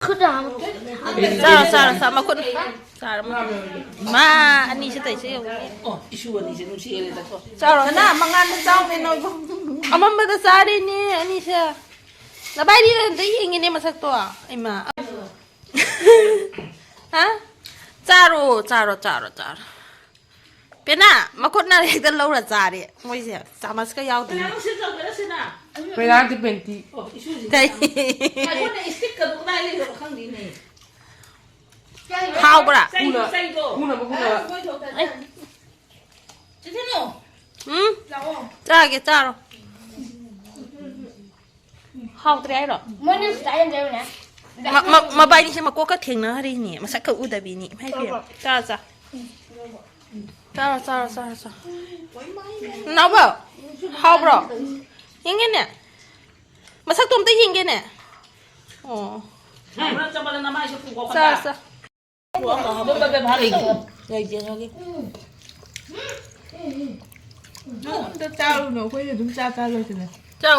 คือดามซามาคนซามาอันนี้ฉันแต่เชื่อโอ้อิชูอันนี้ฉันไม่เชื่อเลยแต่ก็ซาหน้ามางานเจ้าไม่น้อยเอามันมาซาดินี่อันนี้เชื่อแล้วใบนี้ได้ยิงนี่มาสักตัวไอ้มาฮะจารุเป็นน่ะมาคนน่าเรียกแต่เราละจาริไม่ใช่สามัสก็ยาวดีเวลาจะเป็นที่โอ้อิชูสิใช่ไอ้คนในสติ๊กเกอร์ก็ได้เลยข้างนี้นี่ข้าวปะคุณน่ะคุณน่ะจะที่นู่จ้าแกจ้าหรอข้าวเตรียมหรอมันนี่ใส่ยังไงวะเนี่ยมาใบนี้ใช่มาโก้ก็ทิ้งนะฮะนี่มาสักอุดาบีนี่ให้เพียงจ้าน้าบ่ข้าวบรอยังไงเนี่ยมาสักตุ้มได้ยิงไงเนี่ยอ๋อจ้าเจ้าหนูคุยกับทุกเจ้าเลยสิเนี่ยเจ้า